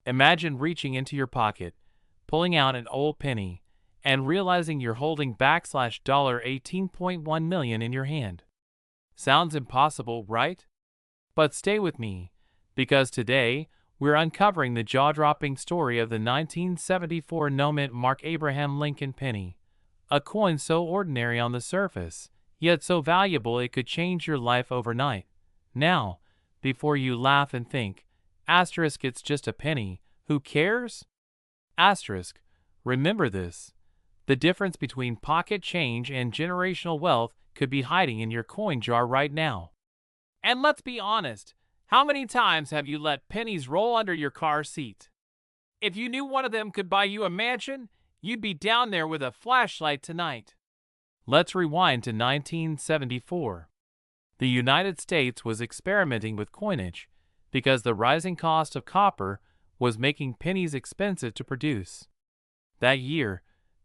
Imagine reaching into your pocket, pulling out an old penny, and realizing you're holding $18.1 million in your hand. Sounds impossible, right? But stay with me, because today we're uncovering the jaw-dropping story of the 1974 no-mint Mark Abraham Lincoln penny, a coin so ordinary on the surface, yet so valuable it could change your life overnight. Now, before you laugh and think, asterisk, it's just a penny, who cares? Asterisk, remember this. The difference between pocket change and generational wealth could be hiding in your coin jar right now. And let's be honest, how many times have you let pennies roll under your car seat? If you knew one of them could buy you a mansion, you'd be down there with a flashlight tonight. Let's rewind to 1974. The United States was experimenting with coinage because the rising cost of copper was making pennies expensive to produce. That year,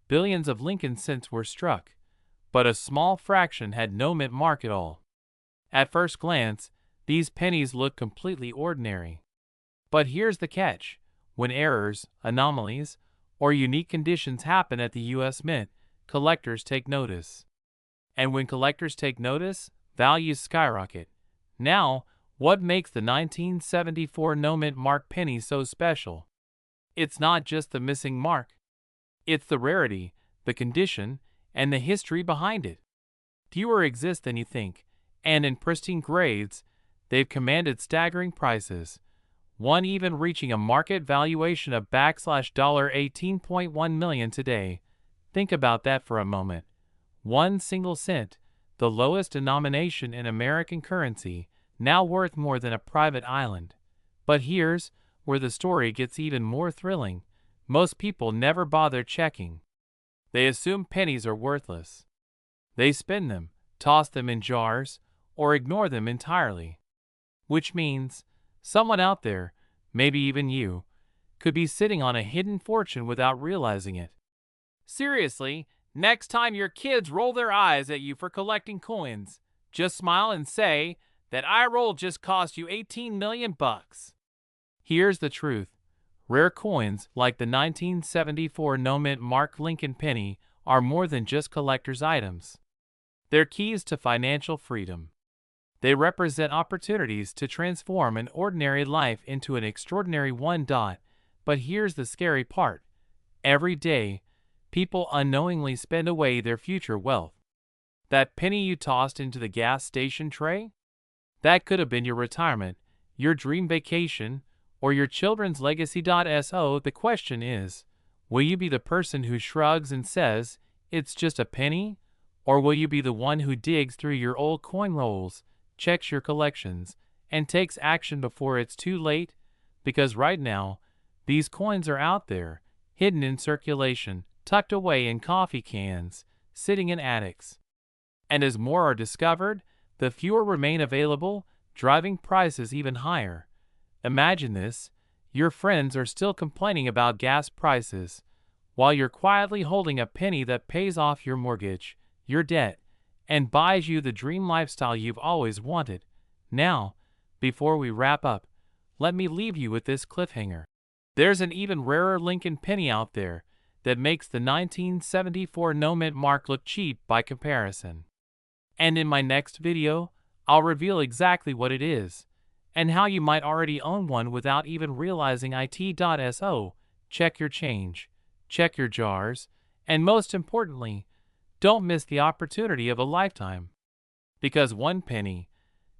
billions of Lincoln cents were struck, but a small fraction had no mint mark at all. At first glance, these pennies look completely ordinary. But here's the catch. When errors, anomalies, or unique conditions happen at the U.S. Mint, collectors take notice. And when collectors take notice, values skyrocket. Now, what makes the 1974 no-mint mark penny so special? It's not just the missing mark. It's the rarity, the condition, and the history behind it. Fewer exist than you think, and in pristine grades, they've commanded staggering prices, one even reaching a market valuation of $18.1 million today. Think about that for a moment. 1 single cent, the lowest denomination in American currency, now worth more than a private island. But here's where the story gets even more thrilling. Most people never bother checking. They assume pennies are worthless. They spin them, toss them in jars, or ignore them entirely. Which means someone out there, maybe even you, could be sitting on a hidden fortune without realizing it. Seriously, next time your kids roll their eyes at you for collecting coins, just smile and say, "That eye roll just cost you 18 million bucks." Here's the truth. Rare coins like the 1974 no-mint Mark Lincoln penny are more than just collector's items. They're keys to financial freedom. They represent opportunities to transform an ordinary life into an extraordinary one. But here's the scary part. Every day, people unknowingly spend away their future wealth. That penny you tossed into the gas station tray? That could have been your retirement, your dream vacation, or your children's legacy. So the question is, will you be the person who shrugs and says, "It's just a penny"? Or will you be the one who digs through your old coin rolls, checks your collections, and takes action before it's too late? Because right now, these coins are out there, hidden in circulation, tucked away in coffee cans, sitting in attics. And as more are discovered, the fewer remain available, driving prices even higher. Imagine this: your friends are still complaining about gas prices, while you're quietly holding a penny that pays off your mortgage, your debt, and buys you the dream lifestyle you've always wanted. Now, before we wrap up, let me leave you with this cliffhanger. There's an even rarer Lincoln penny out there that makes the 1974 no-mint mark look cheap by comparison. And in my next video, I'll reveal exactly what it is, and how you might already own one without even realizing it. So, check your change, check your jars, and most importantly, don't miss the opportunity of a lifetime. Because one penny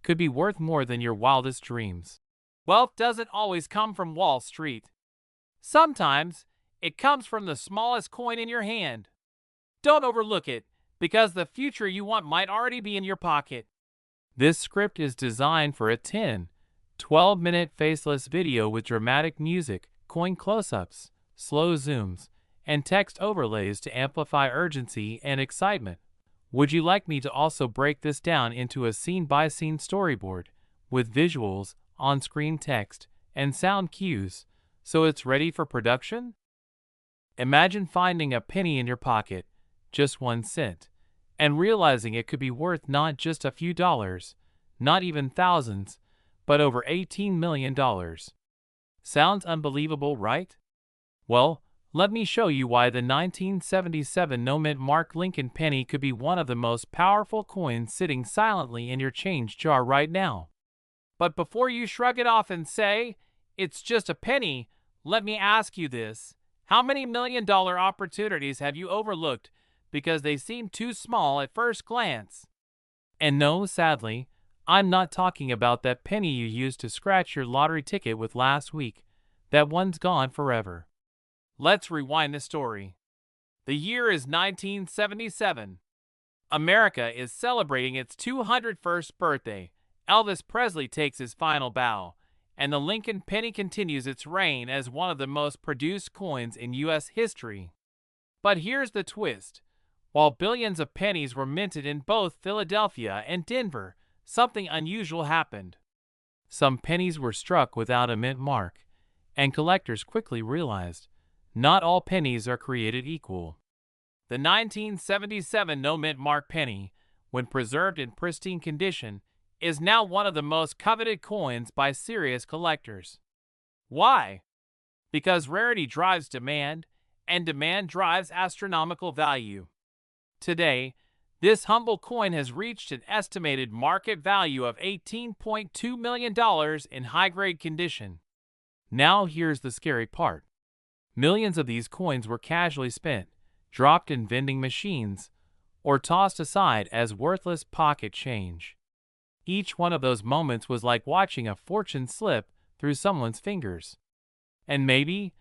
could be worth more than your wildest dreams. Wealth doesn't always come from Wall Street. Sometimes, it comes from the smallest coin in your hand. Don't overlook it, because the future you want might already be in your pocket. This script is designed for a 10-12-minute faceless video with dramatic music, coin close-ups, slow zooms, and text overlays to amplify urgency and excitement. Would you like me to also break this down into a scene-by-scene storyboard with visuals, on-screen text, and sound cues, so it's ready for production? Imagine finding a penny in your pocket, just 1 cent, and realizing it could be worth not just a few dollars, not even thousands, but over $18 million. Sounds unbelievable, right? Well, let me show you why the 1977 no-mint mark Lincoln penny could be one of the most powerful coins sitting silently in your change jar right now. But before you shrug it off and say, it's just a penny, let me ask you this. How many million-dollar opportunities have you overlooked because they seem too small at first glance? And no, sadly, I'm not talking about that penny you used to scratch your lottery ticket with last week. That one's gone forever. Let's rewind the story. The year is 1977. America is celebrating its 201st birthday. Elvis Presley takes his final bow, and the Lincoln penny continues its reign as one of the most produced coins in U.S. history. But here's the twist. While billions of pennies were minted in both Philadelphia and Denver, something unusual happened. Some pennies were struck without a mint mark, and collectors quickly realized not all pennies are created equal. The 1977 no-mint mark penny, when preserved in pristine condition, is now one of the most coveted coins by serious collectors. Why? Because rarity drives demand, and demand drives astronomical value. Today, this humble coin has reached an estimated market value of $18.2 million in high-grade condition. Now here's the scary part. Millions of these coins were casually spent, dropped in vending machines, or tossed aside as worthless pocket change. Each one of those moments was like watching a fortune slip through someone's fingers. And maybe,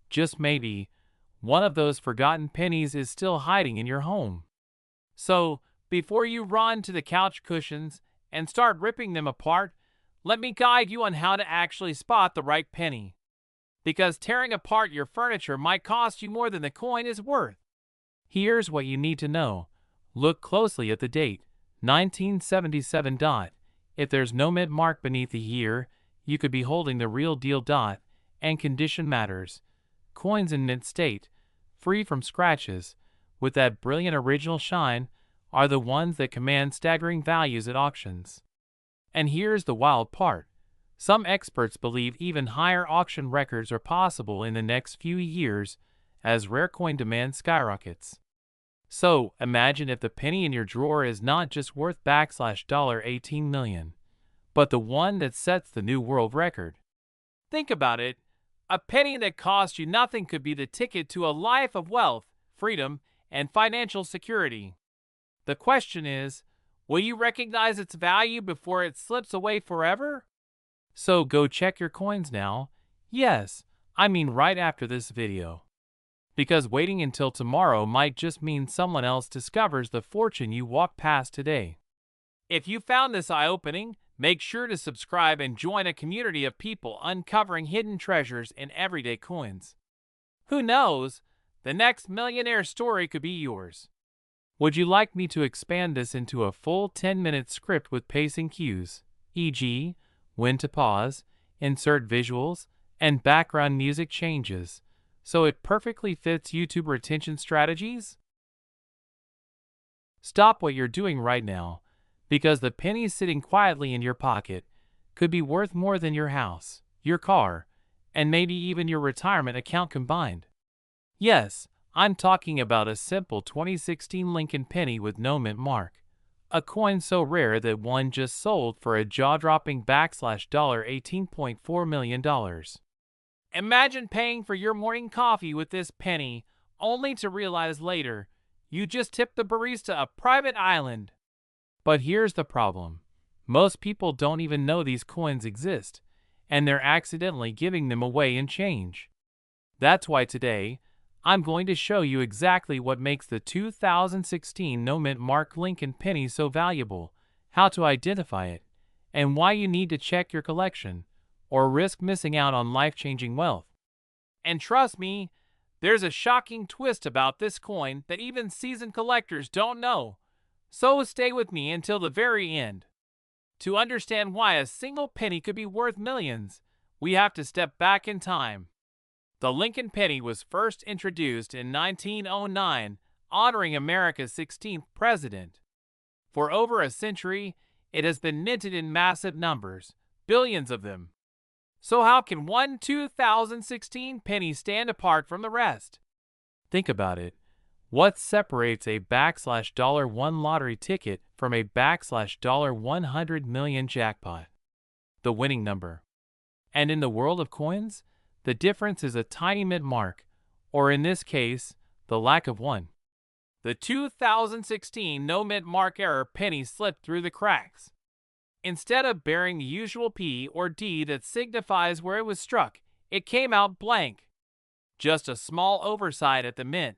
just maybe, one of those forgotten pennies is still hiding in your home. So, before you run to the couch cushions and start ripping them apart, let me guide you on how to actually spot the right penny. Because tearing apart your furniture might cost you more than the coin is worth. Here's what you need to know. Look closely at the date, 1977. If there's no mint mark beneath the year, you could be holding the real deal. And condition matters. Coins in mint state, free from scratches, with that brilliant original shine, are the ones that command staggering values at auctions. And here's the wild part. Some experts believe even higher auction records are possible in the next few years as rare coin demand skyrockets. So, imagine if the penny in your drawer is not just worth $18 million, but the one that sets the new world record. Think about it. A penny that cost you nothing could be the ticket to a life of wealth, freedom, and financial security. The question is, will you recognize its value before it slips away forever? So go check your coins now. Yes, I mean right after this video. Because waiting until tomorrow might just mean someone else discovers the fortune you walked past today. If you found this eye-opening, make sure to subscribe and join a community of people uncovering hidden treasures in everyday coins. Who knows? The next millionaire story could be yours. Would you like me to expand this into a full 10-minute script with pacing cues, e.g., when to pause, insert visuals, and background music changes, so it perfectly fits YouTube retention strategies? Stop what you're doing right now, because the pennies sitting quietly in your pocket could be worth more than your house, your car, and maybe even your retirement account combined. Yes, I'm talking about a simple 2016 Lincoln penny with no mint mark. A coin so rare that one just sold for a jaw-dropping $18.4 million. Imagine paying for your morning coffee with this penny, only to realize later you just tipped the barista a private island. But here's the problem. Most people don't even know these coins exist, and they're accidentally giving them away in change. That's why today, I'm going to show you exactly what makes the 2016 no-mint mark Lincoln penny so valuable, how to identify it, and why you need to check your collection, or risk missing out on life-changing wealth. And trust me, there's a shocking twist about this coin that even seasoned collectors don't know. So stay with me until the very end. To understand why a single penny could be worth millions, we have to step back in time. The Lincoln penny was first introduced in 1909, honoring America's 16th president. For over a century, it has been minted in massive numbers, billions of them. So how can one 2016 penny stand apart from the rest? Think about it. What separates a $1 lottery ticket from a $100 million jackpot? The winning number. And in the world of coins, the difference is a tiny mint mark, or in this case, the lack of one. The 2016 no mint mark error penny slipped through the cracks. Instead of bearing the usual P or D that signifies where it was struck, it came out blank. Just a small oversight at the mint,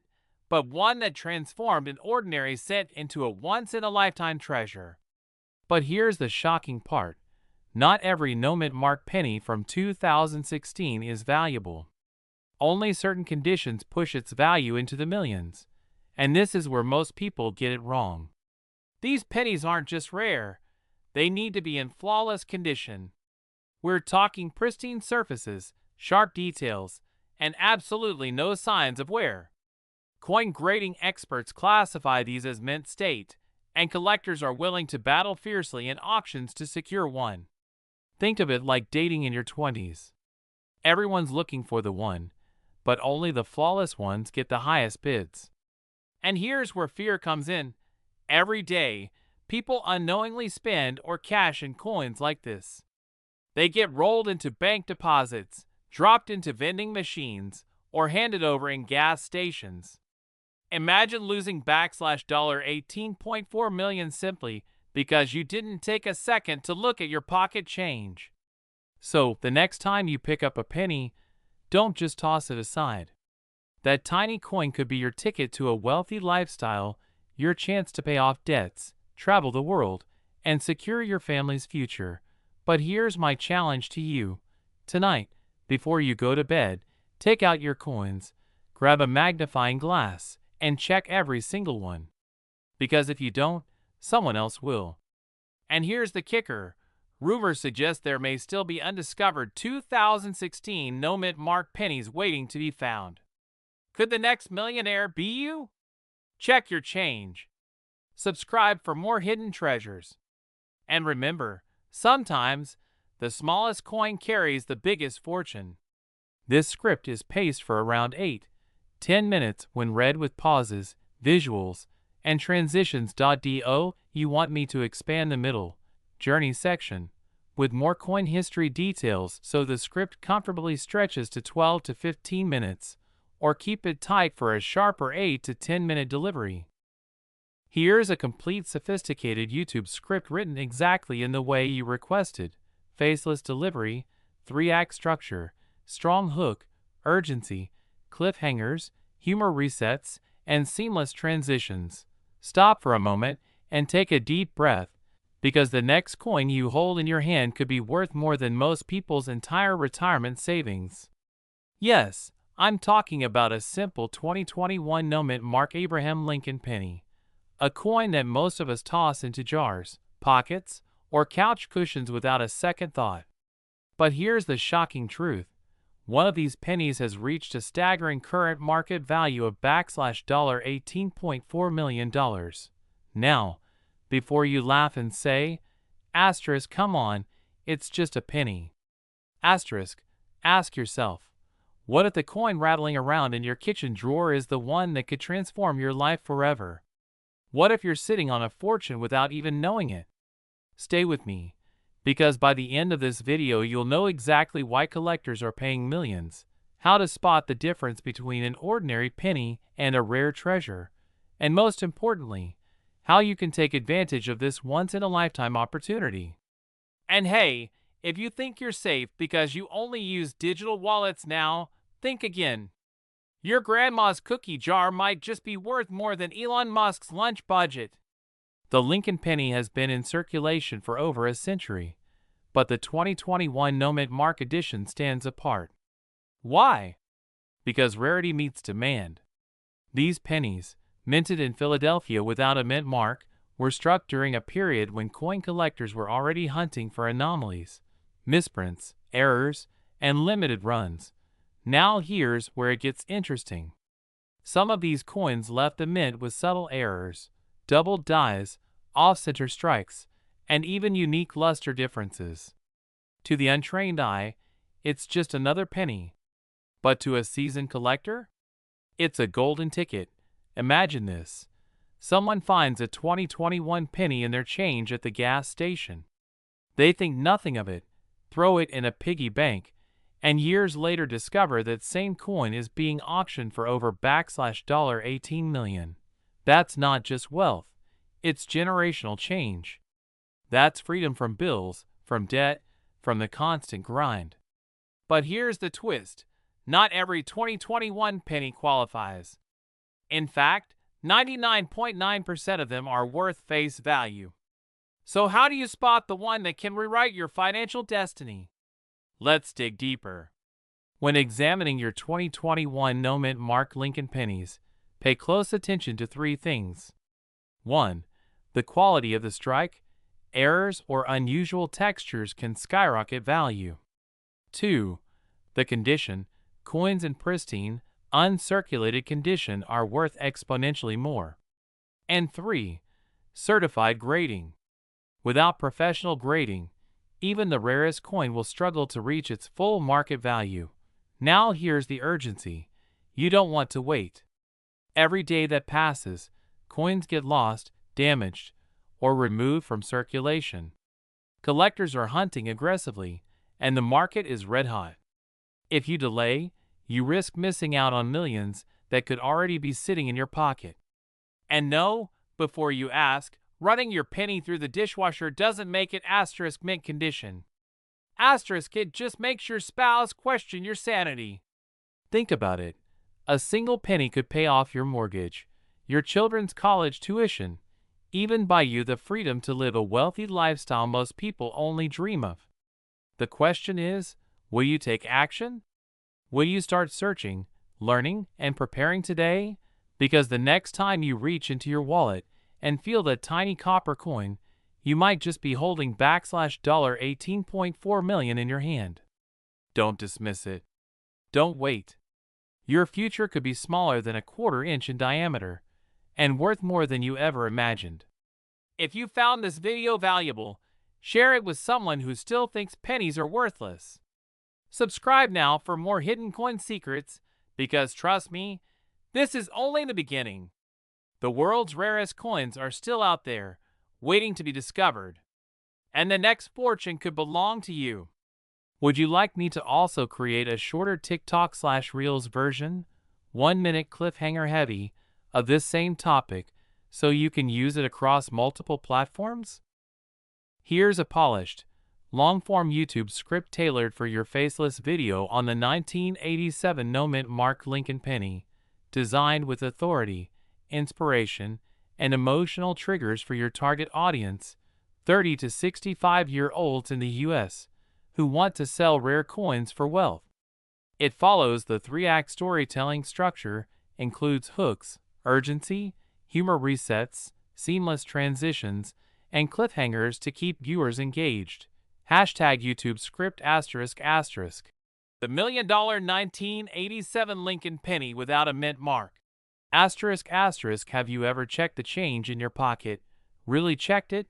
but one that transformed an ordinary cent into a once-in-a-lifetime treasure. But here's the shocking part. Not every no mint mark penny from 2016 is valuable. Only certain conditions push its value into the millions. And this is where most people get it wrong. These pennies aren't just rare. They need to be in flawless condition. We're talking pristine surfaces, sharp details, and absolutely no signs of wear. Coin grading experts classify these as mint state, and collectors are willing to battle fiercely in auctions to secure one. Think of it like dating in your 20s. Everyone's looking for the one, but only the flawless ones get the highest bids. And here's where fear comes in. Every day, people unknowingly spend or cash in coins like this. They get rolled into bank deposits, dropped into vending machines, or handed over in gas stations. Imagine losing $18.4 million simply because you didn't take a second to look at your pocket change. So, the next time you pick up a penny, don't just toss it aside. That tiny coin could be your ticket to a wealthy lifestyle, your chance to pay off debts, travel the world, and secure your family's future. But here's my challenge to you. Tonight, before you go to bed, take out your coins, grab a magnifying glass, and check every single one. Because if you don't, someone else will. And here's the kicker. Rumors suggest there may still be undiscovered 2016 no mint mark pennies waiting to be found. Could the next millionaire be you? Check your change. Subscribe for more hidden treasures. And remember, sometimes the smallest coin carries the biggest fortune. This script is paced for around 8-10 minutes when read with pauses, visuals, and transitions. Do you want me to expand the middle journey section with more coin history details so the script comfortably stretches to 12 to 15 minutes, or keep it tight for a sharper 8 to 10 minute delivery? Here's a complete sophisticated YouTube script written exactly in the way you requested. Faceless delivery, 3-act structure, strong hook, urgency, cliffhangers, humor resets, and seamless transitions. Stop for a moment and take a deep breath, because the next coin you hold in your hand could be worth more than most people's entire retirement savings. Yes, I'm talking about a simple 2021 no mint mark Abraham Lincoln penny. A coin that most of us toss into jars, pockets, or couch cushions without a second thought. But here's the shocking truth. One of these pennies has reached a staggering current market value of $18.4 million. Now, before you laugh and say, asterisk, come on, it's just a penny. Asterisk, ask yourself, what if the coin rattling around in your kitchen drawer is the one that could transform your life forever? What if you're sitting on a fortune without even knowing it? Stay with me, because by the end of this video you'll know exactly why collectors are paying millions, how to spot the difference between an ordinary penny and a rare treasure, and most importantly, how you can take advantage of this once-in-a-lifetime opportunity. And hey, if you think you're safe because you only use digital wallets now, think again. Your grandma's cookie jar might just be worth more than Elon Musk's lunch budget. The Lincoln penny has been in circulation for over a century, but the 2021 no mint mark edition stands apart. Why? Because rarity meets demand. These pennies, minted in Philadelphia without a mint mark, were struck during a period when coin collectors were already hunting for anomalies, misprints, errors, and limited runs. Now here's where it gets interesting. Some of these coins left the mint with subtle errors, doubled dies, off-center strikes, and even unique luster differences. To the untrained eye, it's just another penny. But to a seasoned collector, it's a golden ticket. Imagine this. Someone finds a 2021 penny in their change at the gas station. They think nothing of it, throw it in a piggy bank, and years later discover that same coin is being auctioned for over $18 million. That's not just wealth, it's generational change. That's freedom from bills, from debt, from the constant grind. But here's the twist. Not every 2021 penny qualifies. In fact, 99.9% of them are worth face value. So how do you spot the one that can rewrite your financial destiny? Let's dig deeper. When examining your 2021 No Mint Mark Lincoln pennies, pay close attention to three things. 1. The quality of the strike. Errors or unusual textures can skyrocket value. 2. The condition. Coins in pristine, uncirculated condition are worth exponentially more. And 3. Certified grading. Without professional grading, even the rarest coin will struggle to reach its full market value. Now here's the urgency. You don't want to wait. Every day that passes, coins get lost, damaged, or removed from circulation. Collectors are hunting aggressively, and the market is red hot. If you delay, you risk missing out on millions that could already be sitting in your pocket. And no, before you ask, running your penny through the dishwasher doesn't make it mint condition. It just makes your spouse question your sanity. Think about it. A single penny could pay off your mortgage, your children's college tuition, even buy you the freedom to live a wealthy lifestyle most people only dream of. The question is, will you take action? Will you start searching, learning, and preparing today? Because the next time you reach into your wallet and feel that tiny copper coin, you might just be holding $18.4 million in your hand. Don't dismiss it. Don't wait. Your future could be smaller than a quarter-inch in diameter and worth more than you ever imagined. If you found this video valuable, share it with someone who still thinks pennies are worthless. Subscribe now for more hidden coin secrets, because trust me, this is only the beginning. The world's rarest coins are still out there, waiting to be discovered. And the next fortune could belong to you. Would you like me to also create a shorter TikTok/Reels version, 1-minute cliffhanger heavy, of this same topic so you can use it across multiple platforms? Here's a polished, long-form YouTube script tailored for your faceless video on the 1987 No Mint Mark Lincoln penny, designed with authority, inspiration, and emotional triggers for your target audience, 30 to 65-year-olds in the U.S., who want to sell rare coins for wealth. It follows the 3-act storytelling structure, includes hooks, urgency, humor resets, seamless transitions, and cliffhangers to keep viewers engaged. Hashtag YouTube script ***. The $1 million 1987 Lincoln penny without a mint mark. ***. Have you ever checked the change in your pocket? Really checked it?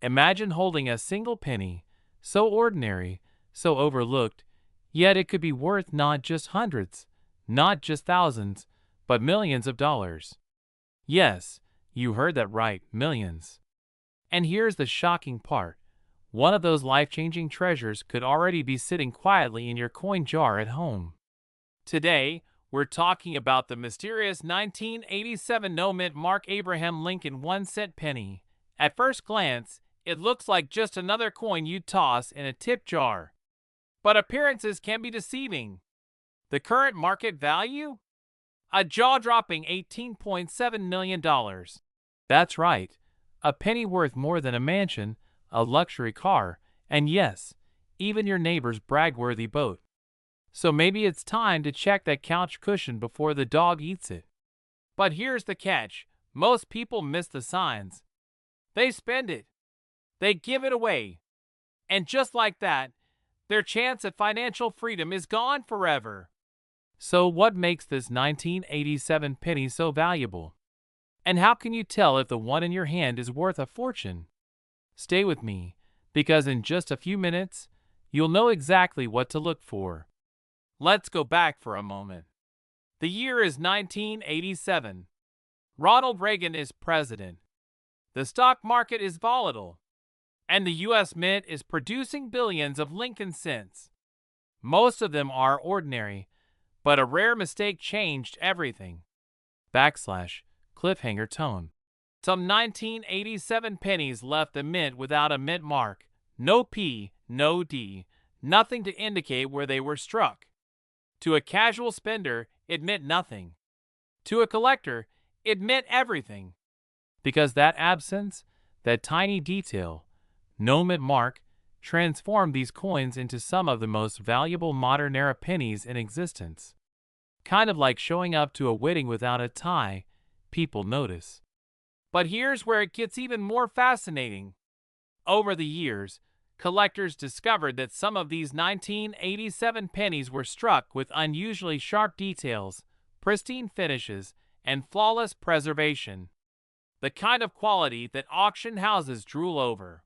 Imagine holding a single penny, so ordinary, so overlooked, yet it could be worth not just hundreds, not just thousands, but millions of dollars. Yes, you heard that right, millions. And here's the shocking part. One of those life-changing treasures could already be sitting quietly in your coin jar at home. Today, we're talking about the mysterious 1987 No Mint Mark Abraham Lincoln 1-cent penny. At first glance, it looks like just another coin you'd toss in a tip jar. But appearances can be deceiving. The current market value? A jaw-dropping $18.7 million. That's right, a penny worth more than a mansion, a luxury car, and yes, even your neighbor's brag-worthy boat. So maybe it's time to check that couch cushion before the dog eats it. But here's the catch. Most people miss the signs. They spend it. They give it away. And just like that, their chance at financial freedom is gone forever. So what makes this 1987 penny so valuable? And how can you tell if the one in your hand is worth a fortune? Stay with me, because in just a few minutes, you'll know exactly what to look for. Let's go back for a moment. The year is 1987. Ronald Reagan is president. The stock market is volatile, and the U.S. Mint is producing billions of Lincoln cents. Most of them are ordinary, but a rare mistake changed everything. Cliffhanger tone. Some 1987 pennies left the mint without a mint mark. No P, no D, nothing to indicate where they were struck. To a casual spender, it meant nothing. To a collector, it meant everything. Because that absence, that tiny detail, no mint mark, transformed these coins into some of the most valuable modern-era pennies in existence. Kind of like showing up to a wedding without a tie, people notice. But here's where it gets even more fascinating. Over the years, collectors discovered that some of these 1987 pennies were struck with unusually sharp details, pristine finishes, and flawless preservation. The kind of quality that auction houses drool over.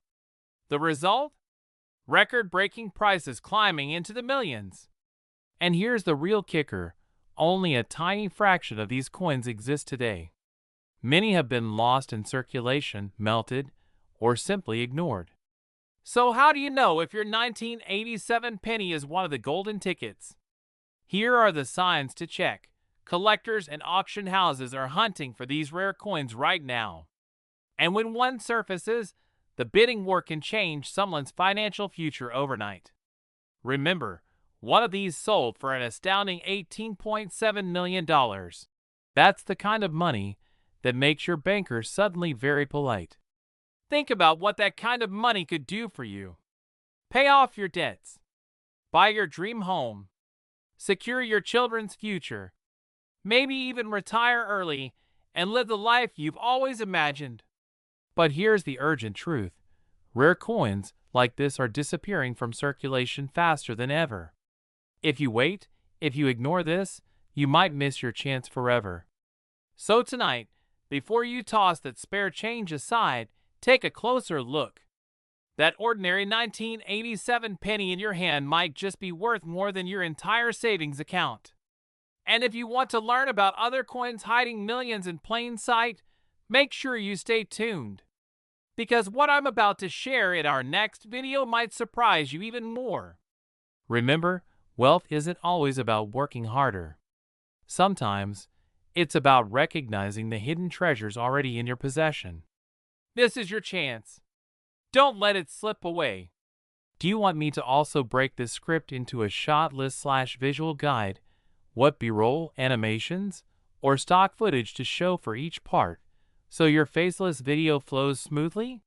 The result? Record-breaking prices climbing into the millions. And here's the real kicker. Only a tiny fraction of these coins exist today. Many have been lost in circulation, melted, or simply ignored. So how do you know if your 1987 penny is one of the golden tickets? Here are the signs to check. Collectors and auction houses are hunting for these rare coins right now. And when one surfaces, the bidding war can change someone's financial future overnight. Remember, one of these sold for an astounding $18.7 million. That's the kind of money that makes your banker suddenly very polite. Think about what that kind of money could do for you. Pay off your debts. Buy your dream home. Secure your children's future. Maybe even retire early and live the life you've always imagined. But here's the urgent truth. Rare coins like this are disappearing from circulation faster than ever. If you wait, if you ignore this, you might miss your chance forever. So tonight, before you toss that spare change aside, take a closer look. That ordinary 1987 penny in your hand might just be worth more than your entire savings account. And if you want to learn about other coins hiding millions in plain sight, make sure you stay tuned. Because what I'm about to share in our next video might surprise you even more. Remember, wealth isn't always about working harder. Sometimes, it's about recognizing the hidden treasures already in your possession. This is your chance. Don't let it slip away. Do you want me to also break this script into a shot list/visual guide? What B-roll, animations, or stock footage to show for each part, so your faceless video flows smoothly?